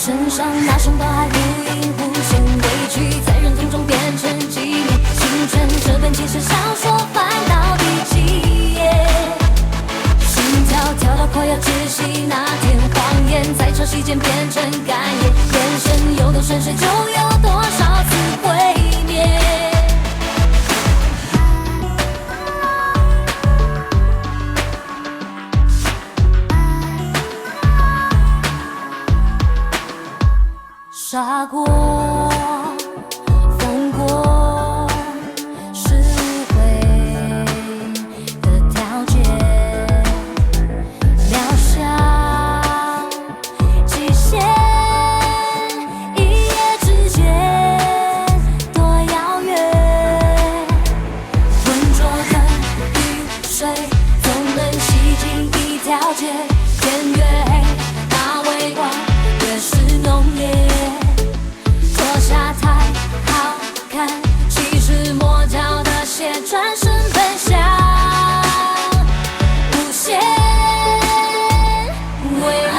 身上那双刀还忽隐忽现，委屈在人丛中变成纪念。青春这本纪实小说翻到第几页？心跳跳到快要窒息那天，谎言在潮汐间变成干叶，眼神有多深邃，就有多少次毁灭。傻过，疯过，是无悔的条件，渺小极限，一夜之间多遥远。浑浊的雨水总能洗净一条街，天越黑，那微光越是浓烈。下太好看，其实磨脚的鞋，转身奔向无限未来。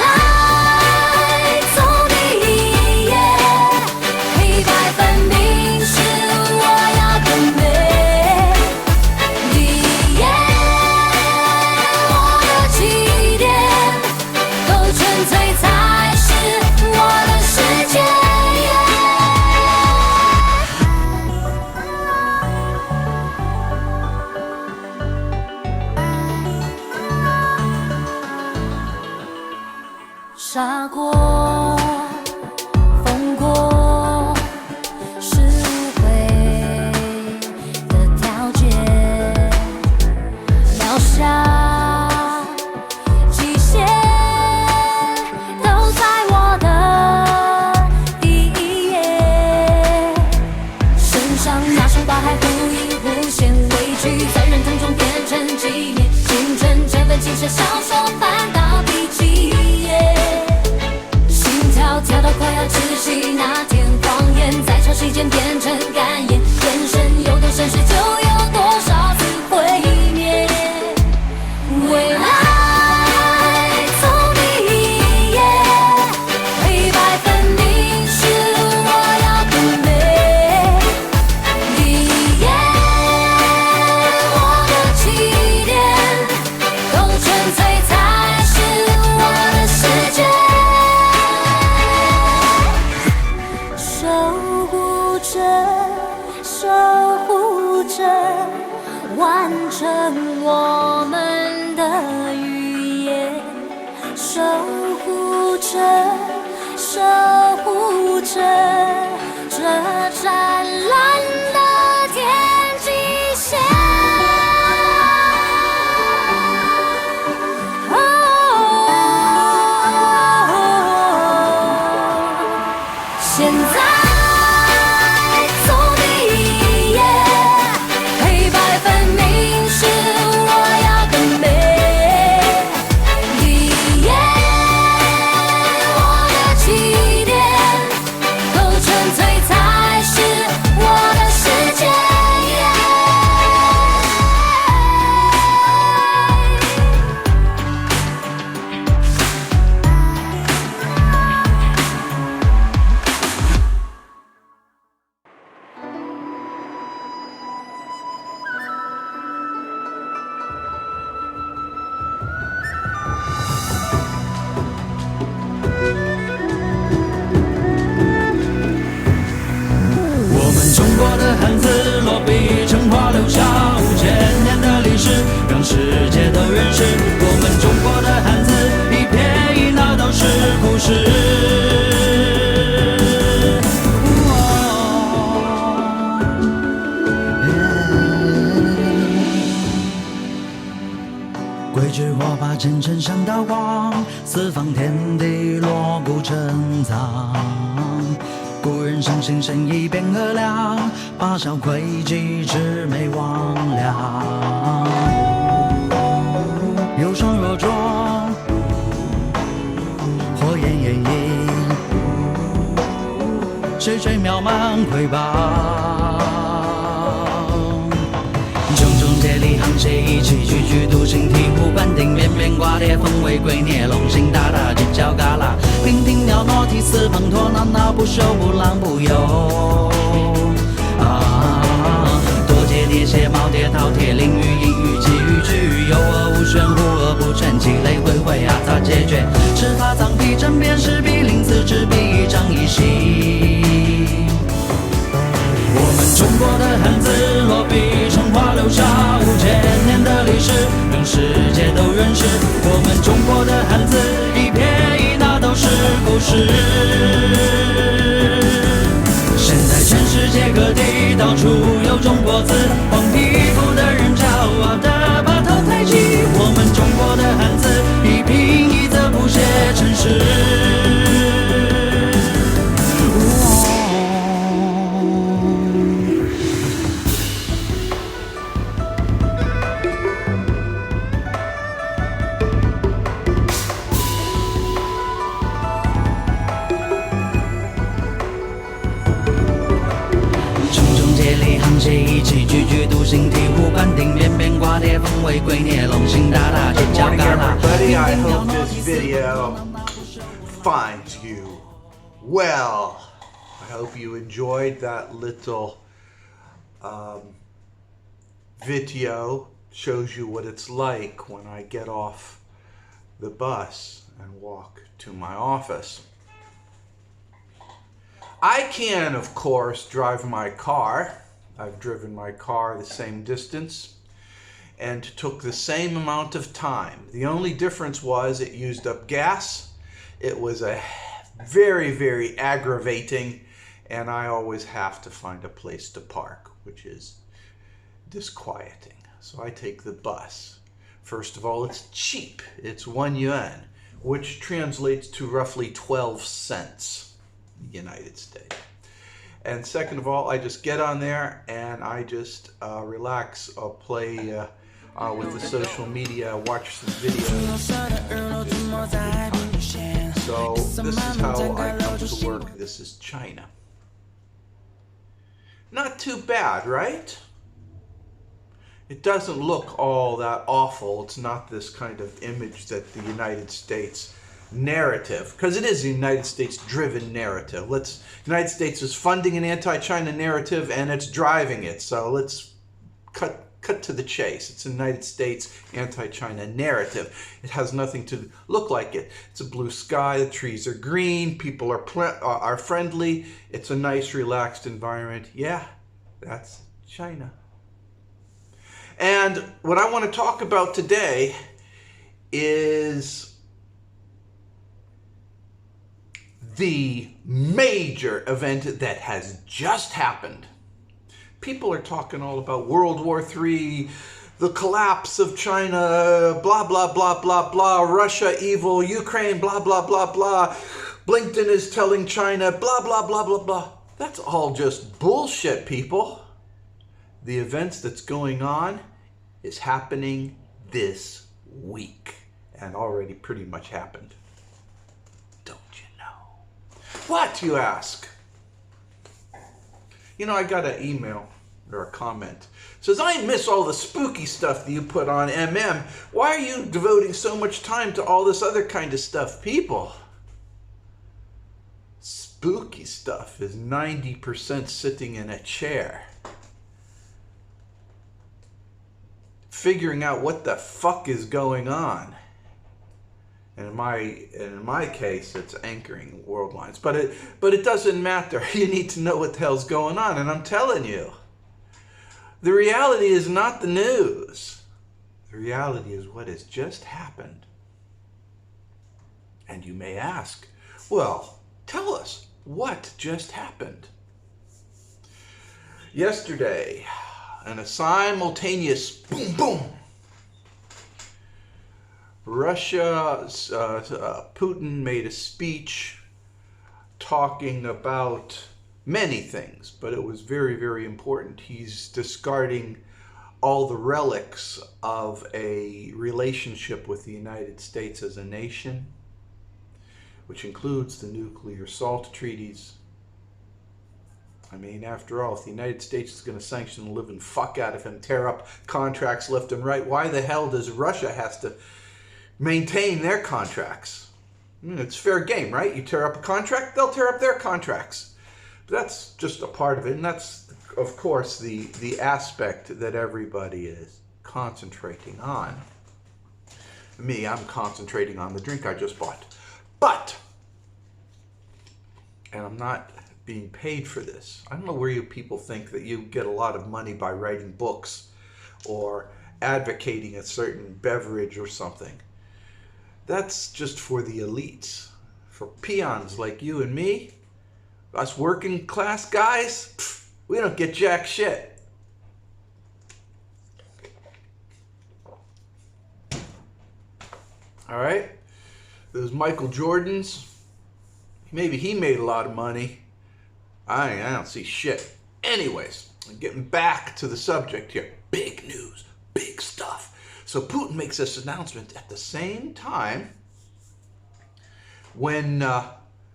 走第一页，黑白分明是我要的美。第一页，我的起点，够纯粹才是我的世界。傻过，疯过，是无悔的条件，渺小极限，都在我的第一页。身上那双刀还忽隐忽现，委屈在人丛中变成纪念。青春这本纪实小说翻到第几页？跳到快要窒息那天，谎言在潮汐间变成干叶，眼神有多深邃，就有多少次毁灭。未来走第一页，黑白分明是我要的美。第一页，我的起点，够纯粹才是我的世界。守护着，完成我们的语言。守护着，守护着这湛蓝的天际线。现在。中国的汉字落笔成画，留下5000年的历史，让世界都认识我们中国的汉字，一撇一捺都是故事。桂枝火把前尘闪刀光，四方天地锣鼓震藏。古人伤心深一边河凉，八小魁迹魑魅魍魉。有双若灼，火焰炎映，水水渺茫瑰宝。炯炯接力沆瀣一气，踽踽独行醍醐灌顶，绵绵挂裂风为圭臬，龙行大大犄角旮旯。娉婷袅娜啼四方陀，那那不休不浪不休。多节叠鞋毛叠饕餮，淋雨阴雨寄雨去，有恶无玄，无恶不全，积累回回咋解决？赤发藏笔针砭时笔，临此执笔一张一息。我们中国的汉字落笔成画，留下5000年的历史，让世界都认识。我们中国的汉字一撇一捺都是故事。现在全世界各地到处有中国字，黄皮肤的人骄傲地把头抬起。我们中国的汉字一颦一则不写尘世。写一起句句独行，醍醐灌顶，边边挂叠，风为龟臬，龙行大大，犄角旮旯。 Everybody, I hope this video finds you well. I hope you enjoyed that little video. Shows you what it's like when I get off the bus and walk to my office. I can, of course, drive my car. I've driven my car the same distance and took the same amount of time. The only difference was it used up gas. It was a very, very aggravating, and I always have to find a place to park, which is disquieting. So I take the bus. First of all, it's cheap. It's 1 yuan, which translates to roughly 12 cents in the United States. And second of all, I just get on there and I just relax. I'll play with the social media, watch some videos. So this is how I come to work. This is China. Not too bad, right? It doesn't look all that awful. It's not this kind of image that the United States narrative, because it is a United States driven narrative. United States is funding an anti-China narrative and it's driving it. So let's cut to the chase. It's a United States anti-China narrative. It has nothing to look like it. It's a blue sky, the trees are green, people are friendly. It's a nice relaxed environment. Yeah, that's China. And what I want to talk about today is the major event that has just happened. People are talking all about World War III, the collapse of China, blah, blah, blah, blah, blah, Russia evil, Ukraine, blah, blah, blah, blah. Blinken is telling China, blah, blah, blah, blah, blah. That's all just bullshit, people. The events that's going on is happening this week and already pretty much happened. What, you ask? You know, I got an email or a comment. It says, I miss all the spooky stuff that you put on MM. Why are you devoting so much time to all this other kind of stuff? People, spooky stuff is 90% sitting in a chair, figuring out what the fuck is going on. And in my case, it's anchoring world lines. But it doesn't matter. You need to know what the hell's going on. And I'm telling you, the reality is not the news. The reality is what has just happened. And you may ask, well, tell us what just happened. Yesterday, in a simultaneous boom, boom, Putin made a speech talking about many things, but it was very, very important. He's discarding all the relics of a relationship with the United States as a nation, which includes the nuclear SALT treaties. I mean, after all, if the United States is going to sanction the living fuck out of him, tear up contracts left and right, why the hell does Russia have to maintain their contracts? It's fair game, right? You tear up a contract, they'll tear up their contracts. But that's just a part of it, and that's, of course, the aspect that everybody is concentrating on. Me, I'm concentrating on the drink I just bought. But, and I'm not being paid for this. I don't know where you people think that you get a lot of money by writing books or advocating a certain beverage or something. That's just for the elites. For peons like you and me, us working class guys, we don't get jack shit. All right? Those Michael Jordans, maybe he made a lot of money. I don't see shit. Anyways, getting back to the subject here. Big news, big stuff. So Putin makes this announcement at the same time when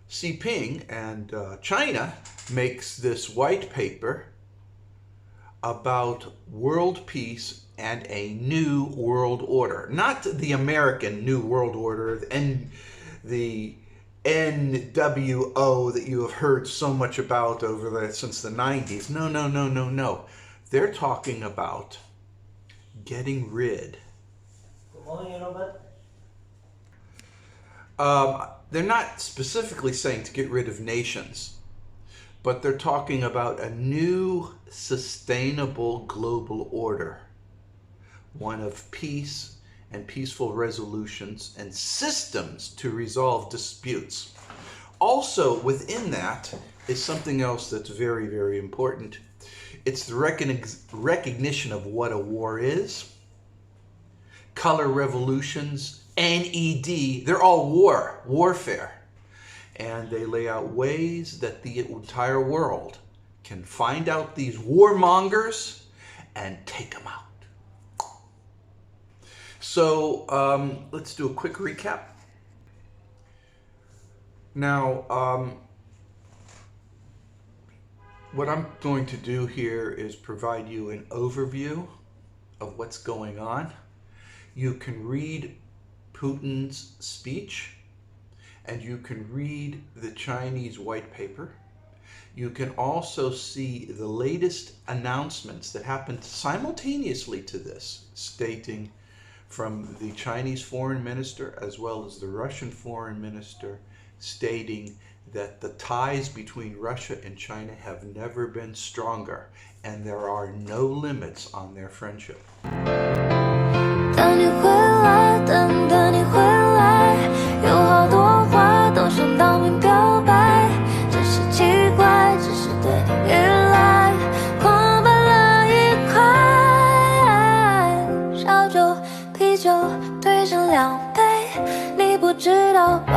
Xi Jinping and China makes this white paper about world peace and a new world order. Not the American New World Order and the NWO that you have heard so much about since the 90s. No. They're talking about getting rid. They're not specifically saying to get rid of nations, but they're talking about a new sustainable global order. One of peace and peaceful resolutions and systems to resolve disputes. Also within that is something else that's very, very important. It's the recognition of what a war is. Color revolutions, NED, they're all warfare. And they lay out ways that the entire world can find out these warmongers and take them out. So let's do a quick recap. Now, what I'm going to do here is provide you an overview of what's going on. You can read Putin's speech, and you can read the Chinese white paper. You can also see the latest announcements that happened simultaneously to this, stating from the Chinese foreign minister as well as the Russian foreign minister, stating that the ties between Russia and China have never been stronger, and there are no limits on their friendship. 等你回来，等等你回来，有好多话都想当面表白，只是奇怪，只是对你依赖，狂奔了一块，烧酒啤酒兑成2杯，你不知道吧？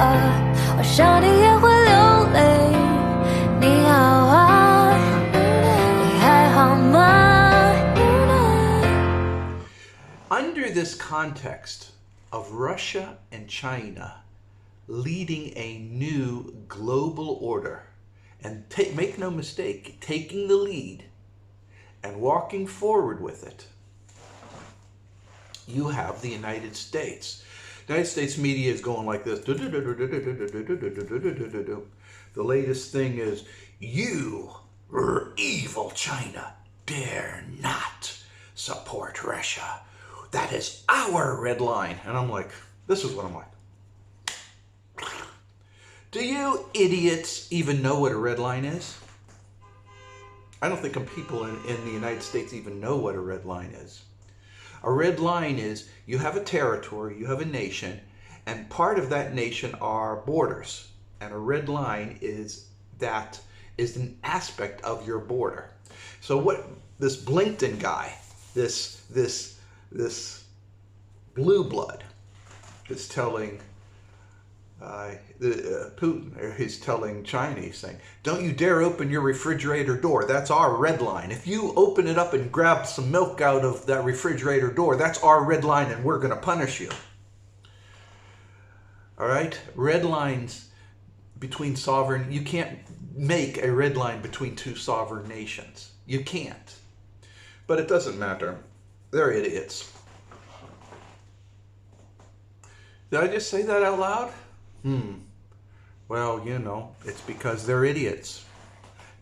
晚上你也会流泪。你好啊，你还好吗？ Under this context of Russia and China leading a new global order, and make no mistake, taking the lead and walking forward with it, you have the United States. The United States media is going like this. The latest thing is, you, evil China, dare not support Russia. That is our red line. And I'm like, this is what I'm like. Do you idiots even know what a red line is? I don't think people in the United States even know what a red line is. A red line is you have a territory, you have a nation, and part of that nation are borders. And a red line is an aspect of your border. So what this Blinkton guy, this blue blood is telling Putin, or he's telling China, he's saying, don't you dare open your refrigerator door. That's our red line. If you open it up and grab some milk out of that refrigerator door, that's our red line and we're going to punish you. All right? Red lines between sovereign, you can't make a red line between two sovereign nations. You can't. But it doesn't matter. They're idiots. Did I just say that out loud? Well, you know, it's because they're idiots.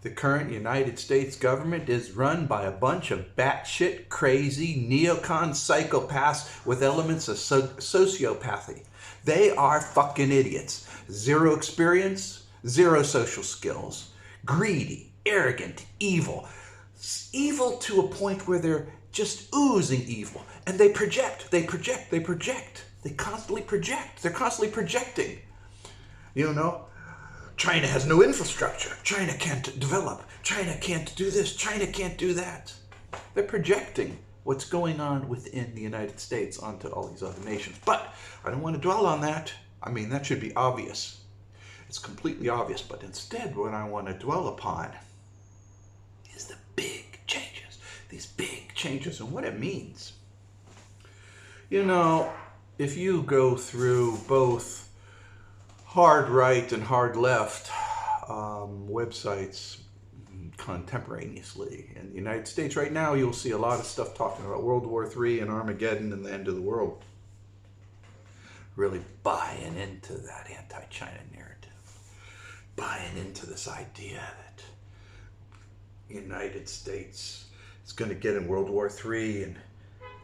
The current United States government is run by a bunch of batshit crazy neocon psychopaths with elements of sociopathy. They are fucking idiots. Zero experience, zero social skills. Greedy, arrogant, evil. Evil to a point where they're just oozing evil. And they project. They constantly project. They're constantly projecting. You know? China has no infrastructure. China can't develop. China can't do this. China can't do that. They're projecting what's going on within the United States onto all these other nations. But I don't want to dwell on that. I mean, that should be obvious. It's completely obvious. But instead, what I want to dwell upon is the big changes. These big changes and what it means. You know, if you go through both hard right and hard left websites contemporaneously in the United States right now, you'll see a lot of stuff talking about World War III and Armageddon and the end of the world. Really buying into that anti-China narrative. Buying into this idea that the United States is going to get in World War III and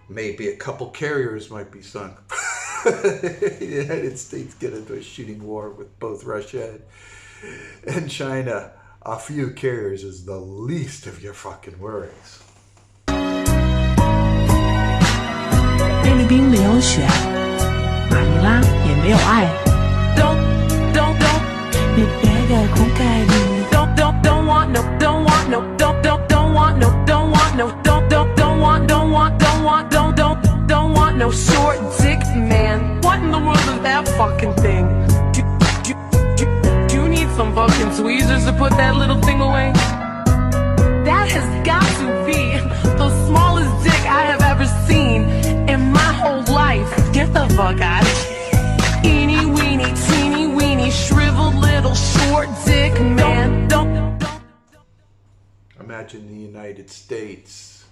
maybe a couple carriers might be sunk. The United States get into a shooting war with both Russia and China. A few carriers is the least of your fucking worries. 菲律宾没有雪，马尼拉也没有爱。你别给空盖你。Don't want no. Don't want no. Don't want no. Don't want no. Don't want no short dick man. What in the world is that fucking thing? Do you need some fucking tweezers to put that little thing away? That has got to be the smallest dick I have ever seen in my whole life. Get the fuck out of here. Eeny weeny, teeny weeny, shriveled little short dick man. Don't. Imagine the United States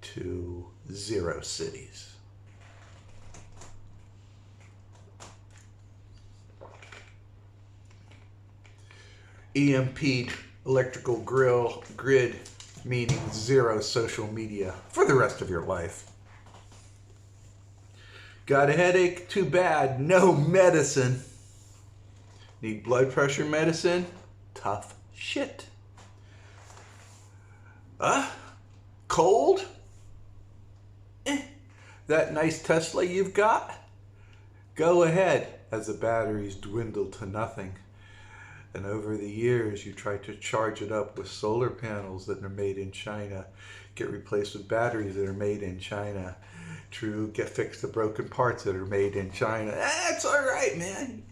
to 0 cities. EMP'd electrical grid, meaning 0 social media for the rest of your life. Got a headache? Too bad. No medicine. Need blood pressure medicine? Tough shit. Cold? That nice Tesla you've got? Go ahead, as the batteries dwindle to nothing. And over the years, you try to charge it up with solar panels that are made in China, get replaced with batteries that are made in China. True, fix the broken parts that are made in China. That's all right, man.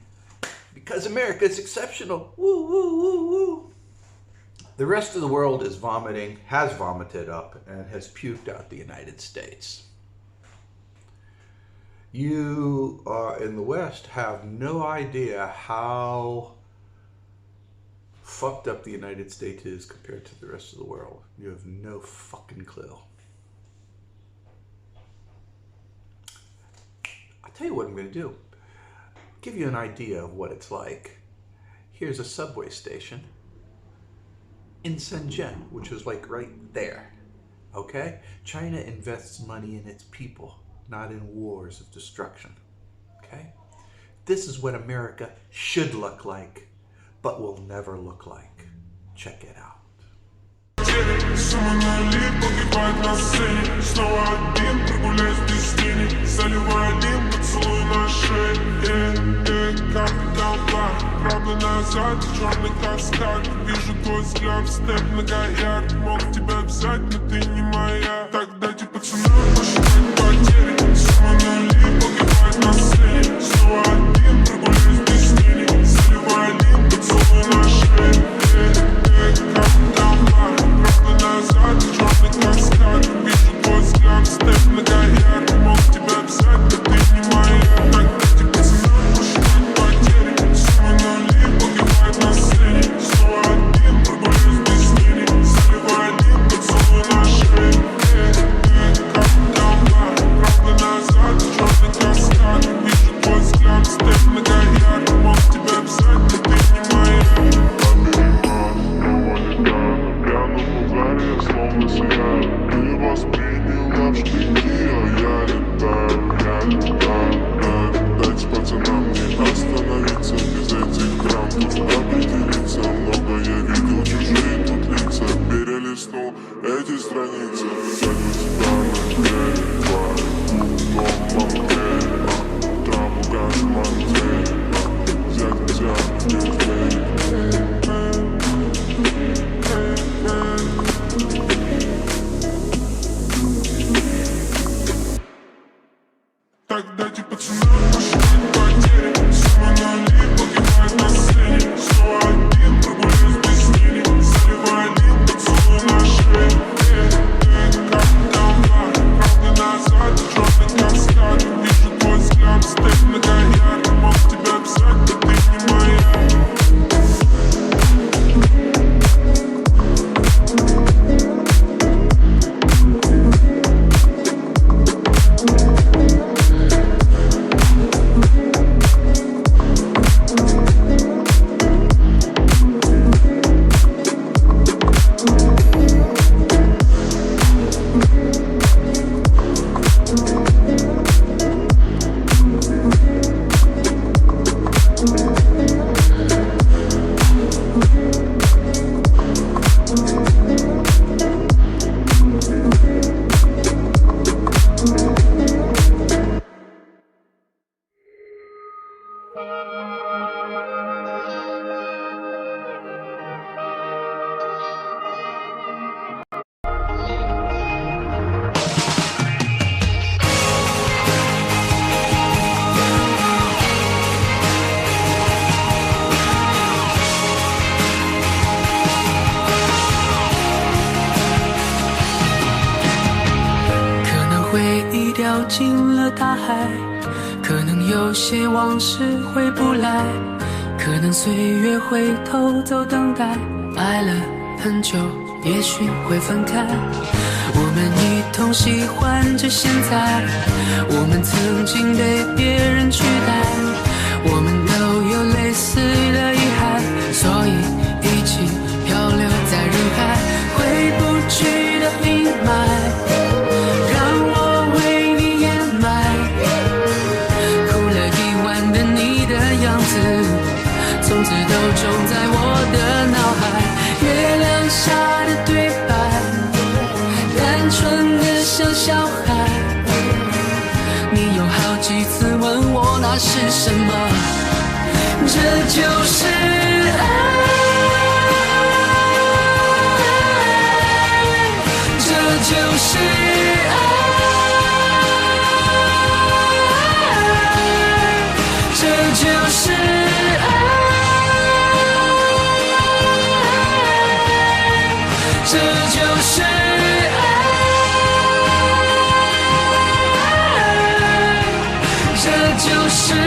Because America is exceptional. Woo, woo, woo, woo. The rest of the world is vomiting, has vomited up, and has puked out the United States. You in the West have no idea how fucked up the United States is compared to the rest of the world. You have no fucking clue. I'll tell you what I'm going to do. Give you an idea of what it's like. Here's a subway station in Shenzhen, which is like right there. Okay? China invests money in its people, not in wars of destruction. Okay? This is what America should look like, but will never look like. Check it out. Погибает на сцене. Снова один, прогуляюсь без тени. Заливаю один поцелуй на шее. Капитал Блак, правда назад, черный каскад. Вижу твой взгляд, степ многоярд. Мог тебя взять, но ты не моя. Так дайте пацанам посчитать потери. Сумма нули, погибает на сцене. Снова один, прогуляюсь без тени. Заливаю один поцелуй на шее. Капитал Блак, правда назад, черный каскад. Вижу твой взгляд, степ многоярд. Мог тебя взять, но ты не моя. Так дайте пацанам посчитать потери. Сумма нули, погибает на сцене. Снова один, прогуляюсь без тени. Заливаю один поцелуй на шее. Капитал 掉进了大海，可能有些往事回不来，可能岁月会偷走等待，爱了很久也许会分开，我们一同喜欢着现在，我们曾经被别人取代，我们都有类似的遗憾，所以一起漂流在人海，回不去的阴霾让我为你掩埋，哭了一晚的你的样子从此都种在我的脑海，月亮下的对白单纯的像小孩，你有好几次问我那是什么，这就是爱，这就是爱，这就是爱，这就是爱，这就是爱。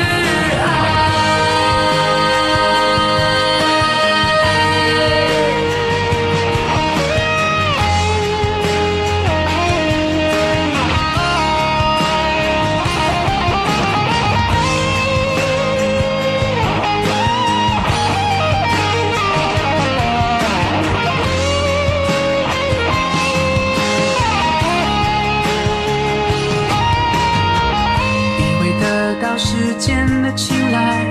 时间的青睐，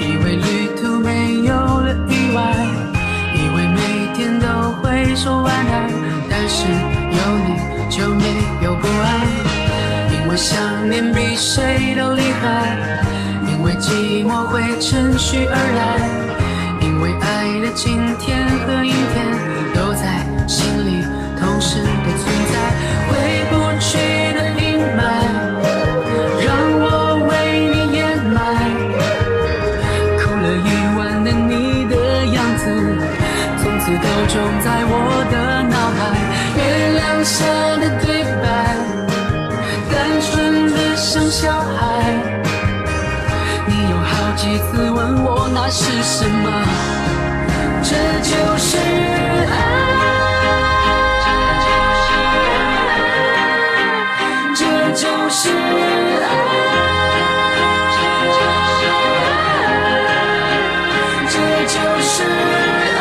以为旅途没有了意外，以为每天都会说晚安，但是有你就没有不安，因为想念比谁都厉害，因为寂寞会趁虚而来，因为爱的今天和阴天都在心里同时的存在，回不去的阴霾让我都种在我的脑海，月亮下的对白单纯的像小孩，你有好几次问我那是什么，这就是爱，这就是爱，这就是爱，就是爱，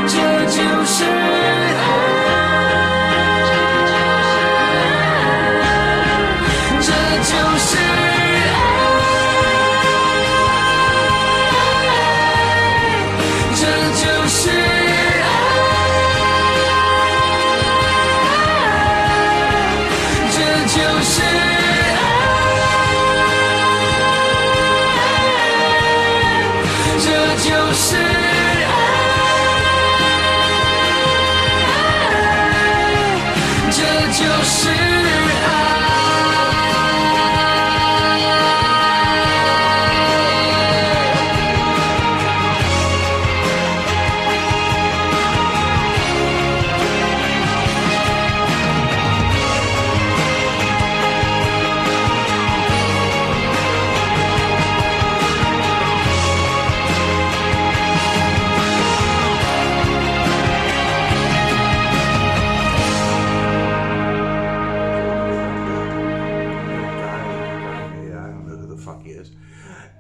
这就是爱，这就是爱，这就是爱，这就是爱。这就是爱。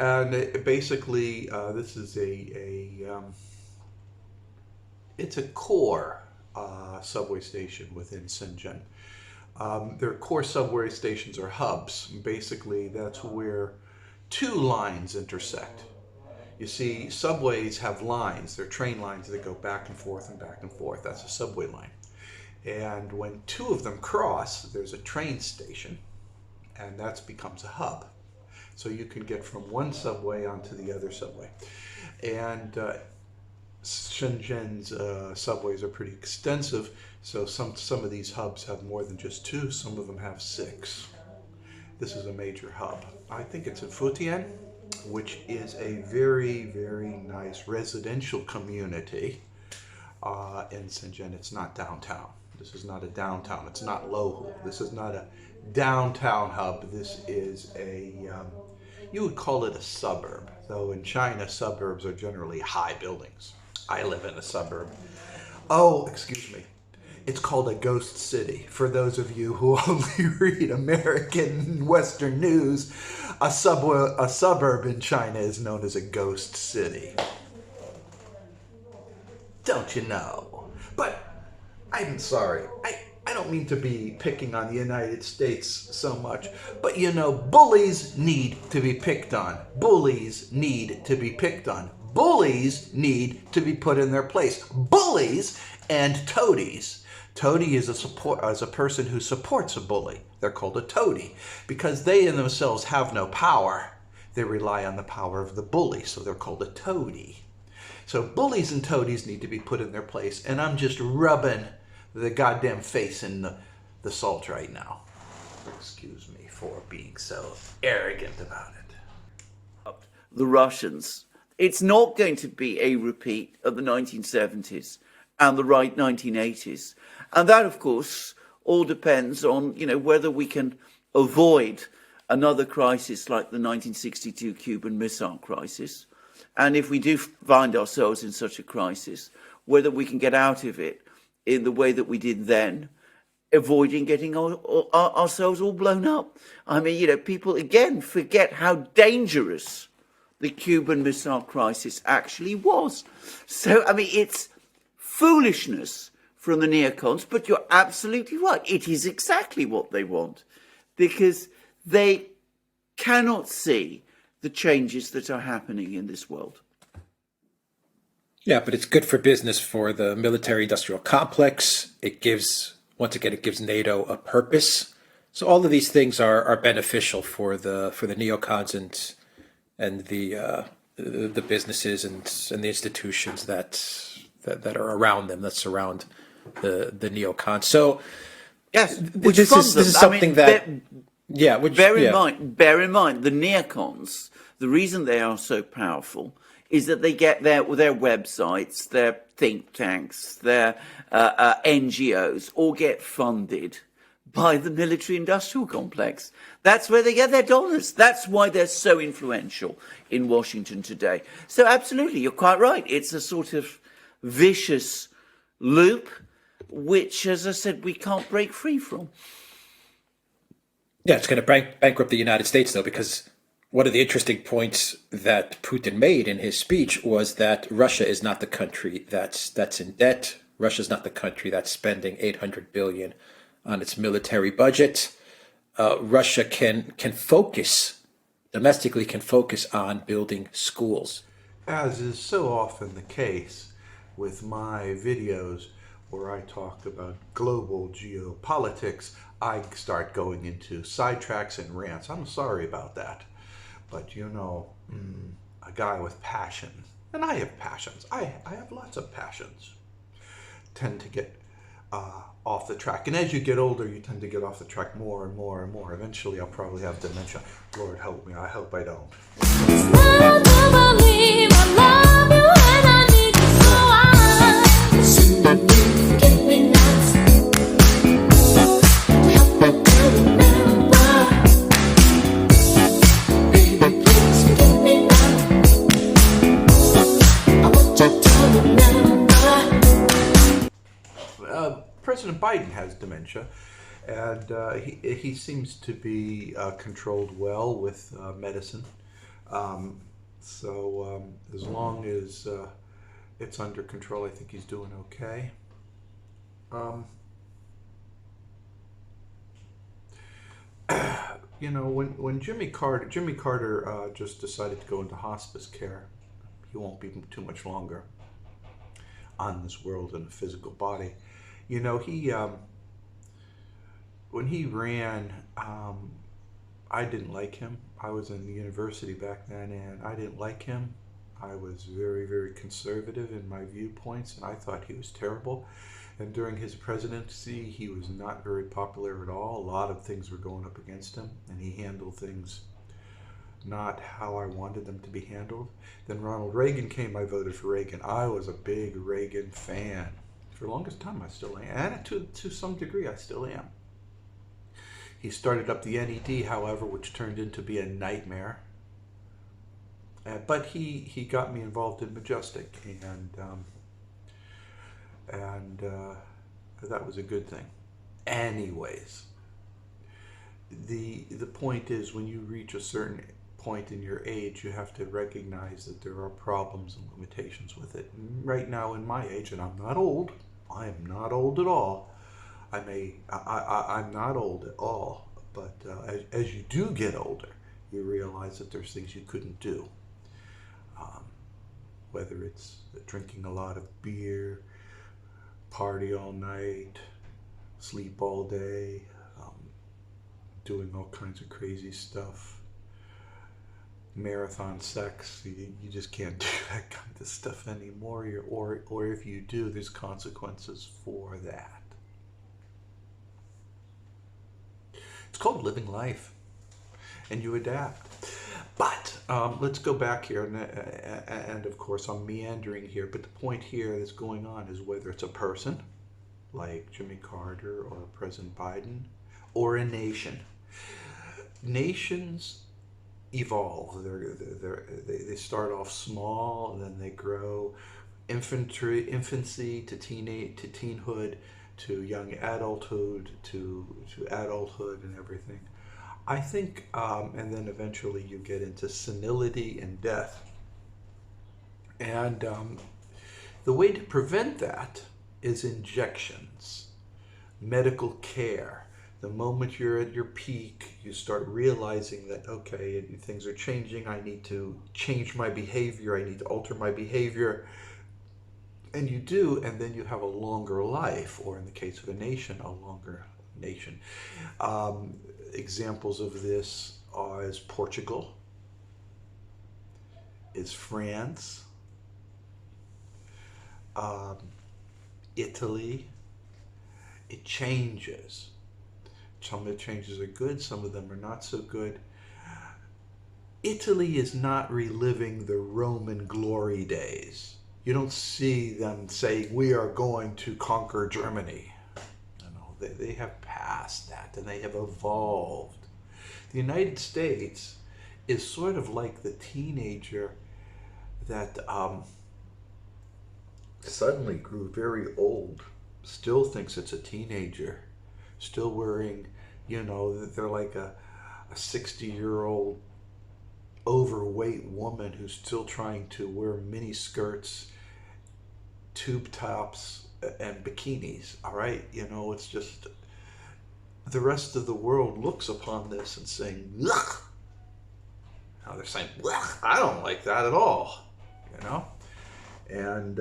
And basically, this is it's a core subway station within Shenzhen. Their core subway stations are hubs. Basically, that's where two lines intersect. You see, subways have lines. They're train lines that go back and forth and back and forth. That's a subway line. And when two of them cross, there's a train station, and that becomes a hub. So you can get from one subway onto the other subway. And Shenzhen's subways are pretty extensive, so some of these hubs have more than just two, some of them have 6. This is a major hub. I think it's in Futian, which is a very, very nice residential community in Shenzhen. It's not downtown. This is not a downtown. It's not Lohu. This is not a downtown hub. This is you would call it a suburb. Though in China, suburbs are generally high buildings. I live in a suburb. Oh, excuse me. It's called a ghost city. For those of you who only read American Western news, a suburb in China is known as a ghost city. Don't you know? But I'm sorry. I don't mean to be picking on the United States so much, but you know, bullies need to be picked on. Bullies need to be picked on. Bullies need to be put in their place. Bullies and toadies. Toady is a person who supports a bully. They're called a toady because they in themselves have no power. They rely on the power of the bully, so they're called a toady. So bullies and toadies need to be put in their place, and I'm just rubbing the goddamn face in the salt right now. Excuse me for being so arrogant about it. The Russians. It's not going to be a repeat of the 1970s and the right 1980s. And that, of course, all depends on, whether we can avoid another crisis like the 1962 Cuban Missile Crisis. And if we do find ourselves in such a crisis, whether we can get out of it in the way that we did then, avoiding getting ourselves all blown up. I mean, people, again, forget how dangerous the Cuban Missile Crisis actually was. So, I mean, it's foolishness from the neocons, but you're absolutely right. It is exactly what they want, because they cannot see the changes that are happening in this world. Yeah, but it's good for business for the military-industrial complex. It gives NATO a purpose. So all of these things are beneficial for the neocons and the businesses and the institutions that are around them, that surround the neocons. So yes, this is something bear in mind the neocons. The reason they are so powerful is that they get their websites, their think tanks, their NGOs all get funded by the military-industrial complex. That's where they get their dollars. That's why they're so influential in Washington today. So absolutely, you're quite right. It's a sort of vicious loop, which, as I said, we can't break free from. Yeah, it's going to bankrupt the United States, though, because one of the interesting points that Putin made in his speech was that Russia is not the country that's in debt. Russia's not the country that's spending $800 billion on its military budget. Russia can focus domestically, can focus on building schools. As is so often the case with my videos where I talk about global geopolitics, I start going into sidetracks and rants. I'm sorry about that. But a guy with passion, and I have passions, I have lots of passions, tend to get off the track. And as you get older, you tend to get off the track more and more and more. Eventually, I'll probably have dementia. Lord help me, I hope I don't. President Biden has dementia, and he seems to be controlled well with medicine. So as long as it's under control, I think he's doing okay. When Jimmy Carter just decided to go into hospice care, he won't be too much longer on this world in a physical body. When he ran, I didn't like him. I was in the university back then, and I didn't like him. I was very, very conservative in my viewpoints, and I thought he was terrible. And during his presidency, he was not very popular at all. A lot of things were going up against him, and he handled things not how I wanted them to be handled. Then Ronald Reagan came. I voted for Reagan. I was a big Reagan fan For the longest time, I still am. And to some degree, I still am. He started up the NED, however, which turned into be a nightmare. But he got me involved in Majestic, and that was a good thing. Anyways, the point is, when you reach a certain point in your age, you have to recognize that there are problems and limitations with it. Right now, in my age, and I'm not old. I am not old at all. I'm not old at all. But as you do get older, you realize that there's things you couldn't do. Whether it's drinking a lot of beer, party all night, sleep all day, doing all kinds of crazy stuff, marathon sex. You just can't do that kind of stuff anymore. Or if you do, there's consequences for that. It's called living life, and you adapt. But let's go back here, and of course I'm meandering here, but the point here that's going on is whether it's a person, like Jimmy Carter or President Biden, or a nation. Nations evolve. They start off small, and then they grow. Infancy to teenhood, to young adulthood, to adulthood and everything. I think, and then eventually you get into senility and death. And the way to prevent that is injections, medical care. The moment you're at your peak, you start realizing that, okay, things are changing. I need to change my behavior. I need to alter my behavior. And you do, and then you have a longer life, or in the case of a nation, a longer nation. Examples of this are is Portugal, is France, Italy. It changes. Some of the changes are good, some of them are not so good. Italy is not reliving the Roman glory days. You don't see them saying, we are going to conquer Germany. They have passed that, and they have evolved. The United States is sort of like the teenager that suddenly grew very old, still thinks it's a teenager, still wearing, they're like a 60-year-old overweight woman who's still trying to wear mini skirts, tube tops, and bikinis. All right, it's just the rest of the world looks upon this and saying, ugh. Now they're saying, ugh, I don't like that at all, and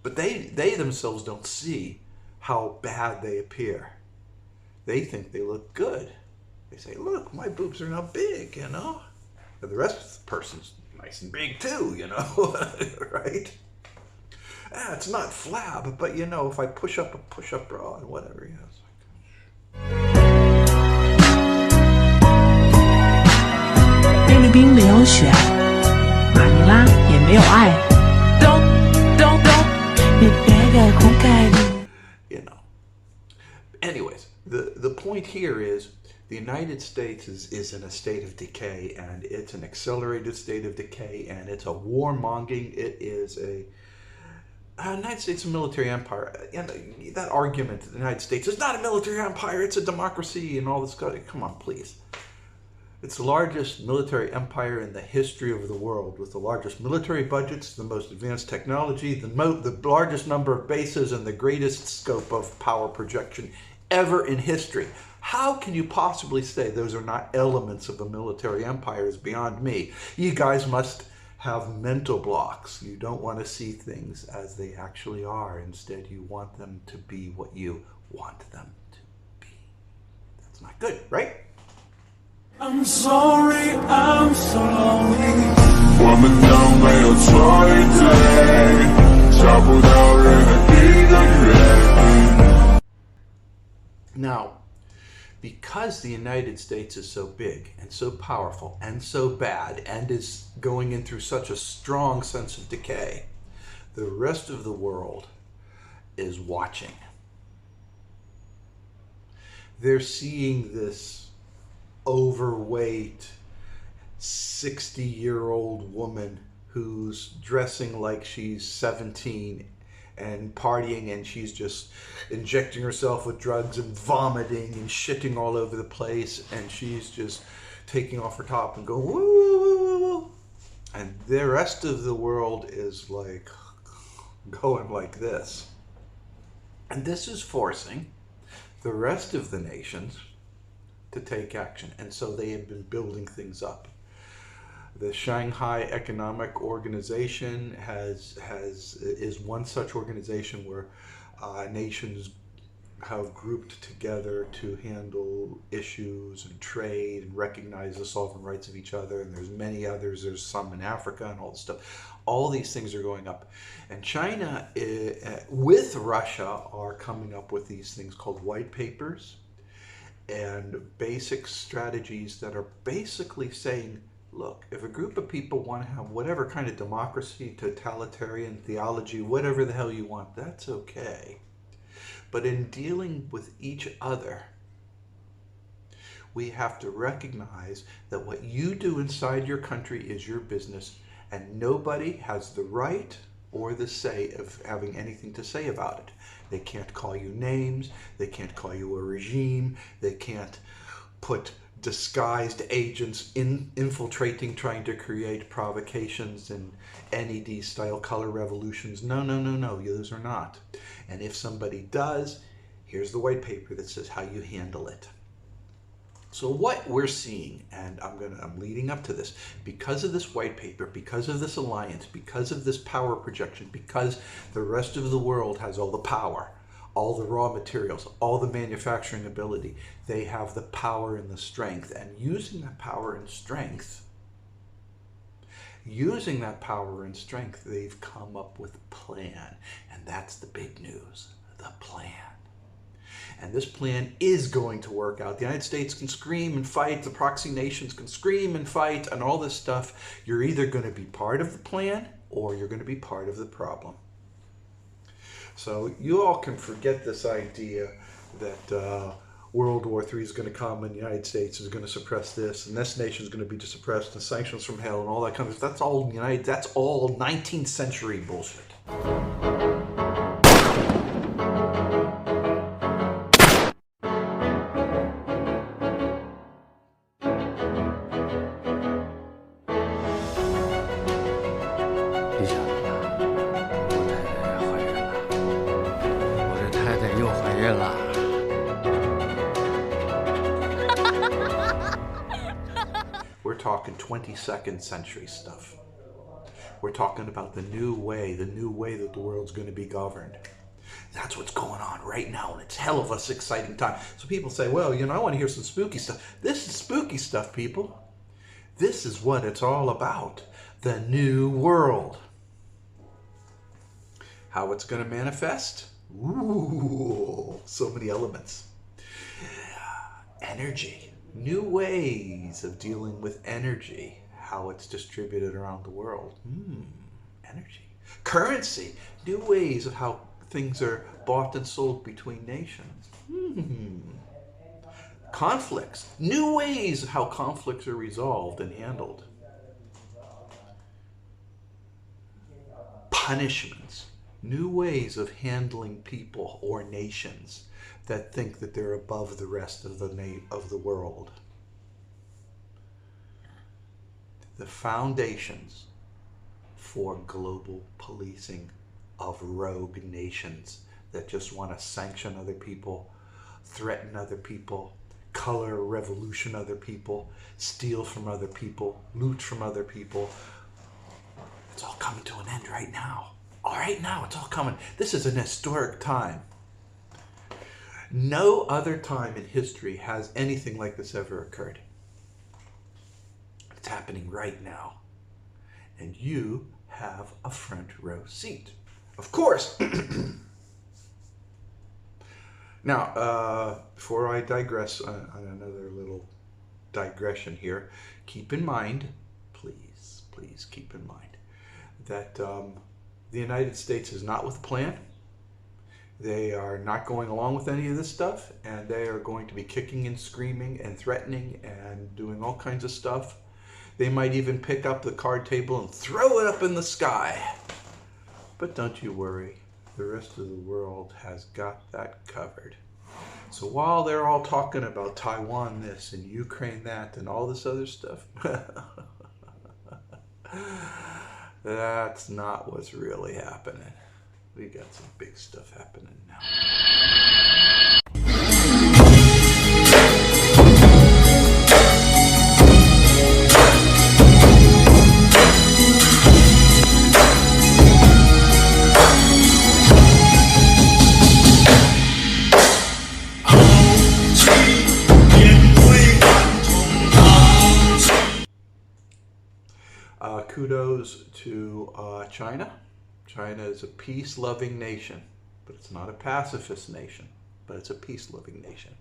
but they themselves don't see how bad they appear. They think they look good. They say, look, my boobs are now big, And the rest of the person's nice and big too, right? It's not flab, but if I push up a push-up bra and whatever, it's like... 菲律宾没有雪，马尼拉也没有爱。你别给空盖里。Anyways, the point here is the United States is in a state of decay, and it's an accelerated state of decay, and it's a warmongering. It is the United States is a military empire, and that argument that the United States is not a military empire, it's a democracy, and all this stuff. Come on, please. It's the largest military empire in the history of the world, with the largest military budgets, the most advanced technology, the largest number of bases, and the greatest scope of power projection ever in history. How can you possibly say those are not elements of a military empire? Is beyond me. You guys must have mental blocks. You don't want to see things as they actually are. Instead, you want them to be what you want them to be. That's not good, right? I'm sorry, I'm so lonely. 我们都没有错一对，找不到任何一个原因。 Now, because the United States is so big and so powerful and so bad and is going in through such a strong sense of decay, the rest of the world is watching. They're seeing this overweight 60-year-old woman who's dressing like she's 17 and partying, and she's just injecting herself with drugs and vomiting and shitting all over the place, and she's just taking off her top and going woo, woo, woo, woo, woo. And the rest of the world is like going like this. And this is forcing the rest of the nations to take action. And so they have been building things up. The Shanghai Economic Organization is one such organization where nations have grouped together to handle issues and trade and recognize the sovereign rights of each other. And there's many others. There's some in Africa and all this stuff. All these things are going up. And China, with Russia, are coming up with these things called white papers and basic strategies that are basically saying, look, if a group of people want to have whatever kind of democracy, totalitarian theology, whatever the hell you want, that's okay. But in dealing with each other, we have to recognize that what you do inside your country is your business, and nobody has the right or the say of having anything to say about it. They can't call you names, they can't call you a regime, they can't put disguised agents infiltrating, trying to create provocations and NED style color revolutions. No, no, no, no, those are not. And if somebody does, here's the white paper that says how you handle it. So what we're seeing, and I'm leading up to this, because of this white paper, because of this alliance, because of this power projection, because the rest of the world has all the power, all the raw materials, all the manufacturing ability, they have the power and the strength. And using that power and strength, they've come up with a plan. And that's the big news, the plan. And this plan is going to work out. The United States can scream and fight, the proxy nations can scream and fight, and all this stuff. You're either going to be part of the plan or you're going to be part of the problem. So you all can forget this idea that World War III is going to come and the United States is going to suppress this and this nation is going to be suppressed and sanctions from hell and all that kind of stuff. That's all 19th century bullshit. We're talking 22nd century stuff. We're talking about the new way that the world's going to be governed. That's what's going on right now, and it's hell of a exciting time. So people say, well, I want to hear some spooky stuff. This is spooky stuff, people. This is what it's all about. The new world. How it's going to manifest? Ooh, so many elements. Energy. New ways of dealing with energy. How it's distributed around the world. Energy. Currency. New ways of how things are bought and sold between nations. Conflicts. New ways of how conflicts are resolved and handled. Punishments. New ways of handling people or nations that think that they're above the rest of the world. The foundations for global policing of rogue nations that just want to sanction other people, threaten other people, color revolution other people, steal from other people, loot from other people. It's all coming to an end right now. Right now, it's all coming. This is an historic time. No other time in history has anything like this ever occurred. It's happening right now. And you have a front row seat. Of course. Now, before I digress on another little digression here, keep in mind, please keep in mind, that the United States is not with a plan. They are not going along with any of this stuff, and they are going to be kicking and screaming and threatening and doing all kinds of stuff. They might even pick up the card table and throw it up in the sky. But don't you worry, the rest of the world has got that covered. So while they're all talking about Taiwan this and Ukraine that and all this other stuff, that's not what's really happening. We got some big stuff happening now. Kudos to China. China is a peace-loving nation, but it's not a pacifist nation, but it's a peace-loving nation.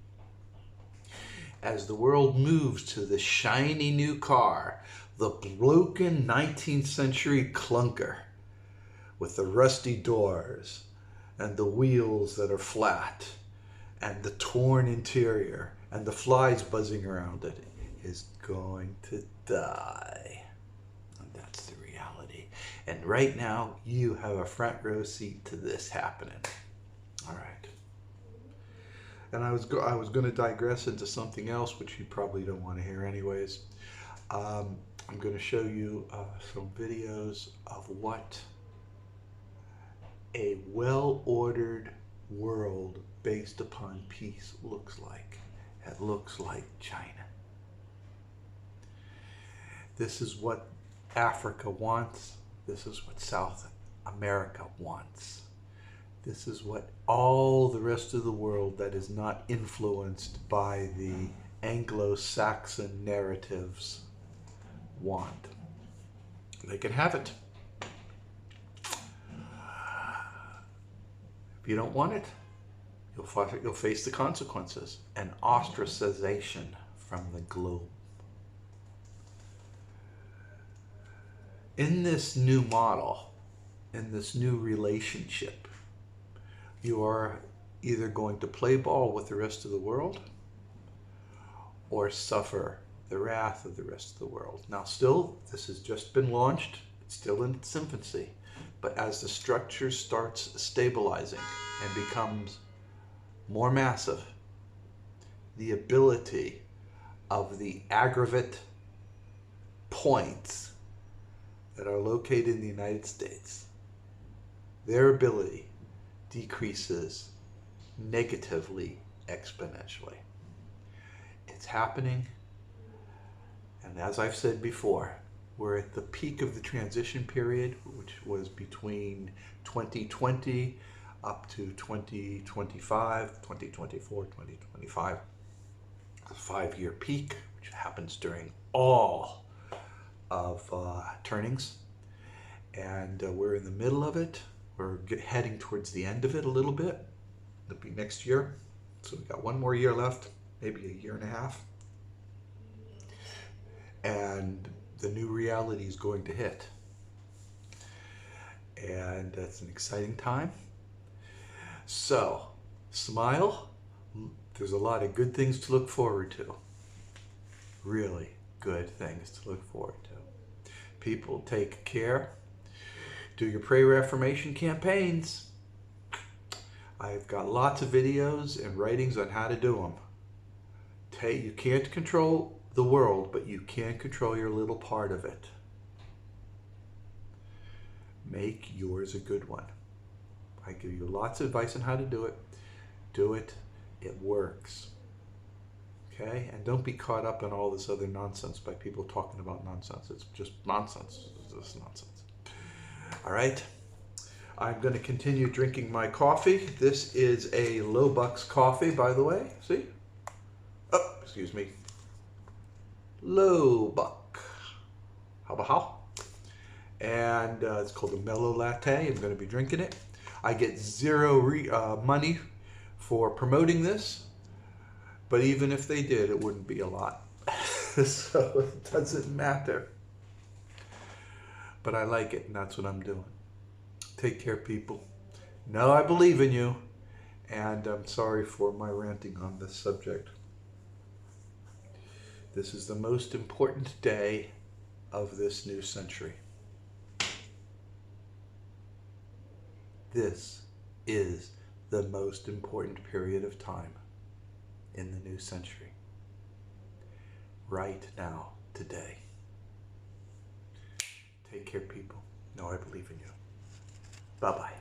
As the world moves to the shiny new car, the broken 19th century clunker with the rusty doors and the wheels that are flat and the torn interior and the flies buzzing around it, is going to die. And that's the reality. And right now, you have a front row seat to this happening. All right. And I was going to digress into something else, which you probably don't want to hear anyways. I'm going to show you some videos of what a well-ordered world based upon peace looks like. It looks like China. This is what Africa wants. This is what South America wants. This is what all the rest of the world that is not influenced by the Anglo-Saxon narratives want. They can have it. If you don't want it, you'll face the consequences and ostracization from the globe. In this new model, in this new relationship, you are either going to play ball with the rest of the world or suffer the wrath of the rest of the world. Now still, this has just been launched. It's still in its infancy. But as the structure starts stabilizing and becomes more massive, the ability of the aggregate points that are located in the United States, their ability decreases negatively exponentially. It's happening, and as I've said before, we're at the peak of the transition period, which was between 2020 up to 2025, 2024, 2025. A 5-year peak, which happens during all of turnings. And we're in the middle of it. We're heading towards the end of it a little bit. It'll be next year. So we've got 1 more year left, maybe a year and a half. And the new reality is going to hit. And that's an exciting time. So, smile. There's a lot of good things to look forward to. Really good things to look forward to. People, take care. Do your prayer affirmation campaigns. I've got lots of videos and writings on how to do them. You can't control the world, but you can control your little part of it. Make yours a good one. I give you lots of advice on how to do it. Do it. It works. Okay? And don't be caught up in all this other nonsense by people talking about nonsense. It's just nonsense. It's just nonsense. All right? I'm going to continue drinking my coffee. This is a Low Bucks coffee, by the way. See? Oh, excuse me. Low Buck. How? And it's called a Mellow Latte. I'm going to be drinking it. I get zero money for promoting this, but even if they did, it wouldn't be a lot. So it doesn't matter. But I like it, and that's what I'm doing. Take care, people. Know I believe in you, And I'm sorry for my ranting on this subject. This is the most important day of this new century. This is the most important period of time in the new century. Right now, today. Take care, people. Know I believe in you. Bye-bye.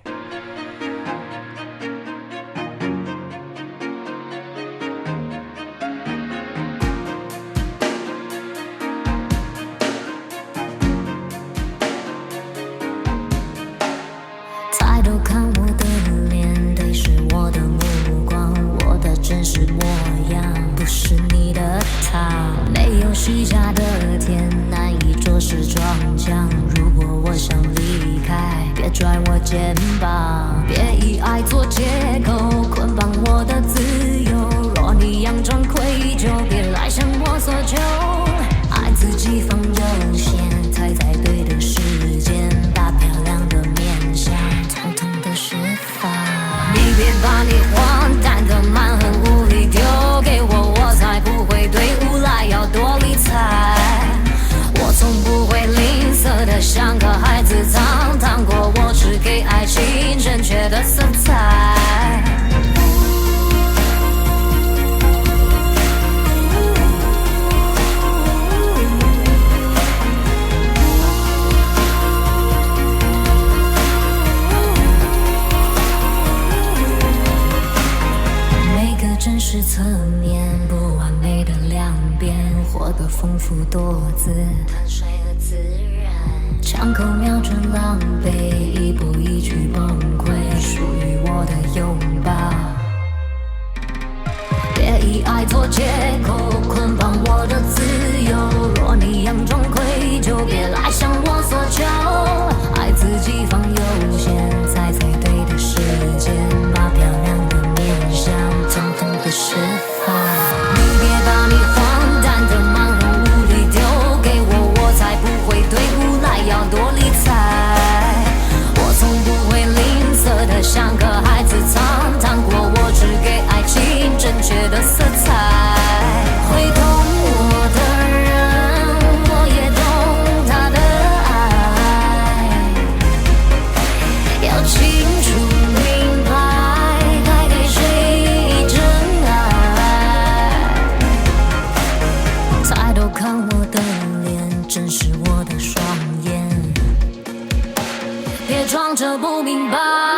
抬头看我的脸，对视我的目光，我的真实模样不是你的他，没有虚假的天，难以着实撞墙。如果我想离开，别拽我肩膀，别以爱做借口捆绑我的自由。若你佯装愧疚，别来向我索求。爱自己放优先，踩在对的时间，把漂亮的面相统统的释放。你别把你荒诞的蛮横无理丢给我，我才不会对无赖要多理睬。我从不会吝啬的像个孩子，堂堂过我只给爱情正确的色彩。真实侧面，不完美的两边，活得丰富多姿，坦率和自然。枪口瞄准狼狈，一步一去崩溃，属于我的拥抱。别以爱做借口捆绑我的自由，若你佯装愧疚，别来向我索求。爱自己放优先，踩在对的时间，把漂亮的面相统统的释放。你别把你荒诞的蛮横无理丢给我，我才不会对无赖要多理睬。我从不会吝啬的像个孩子，堂堂过我只给爱情正确的色彩。会懂我的人，我也懂他的爱，要清楚明白该给谁真爱。抬头看我的脸，正视我的双眼，别装着不明白。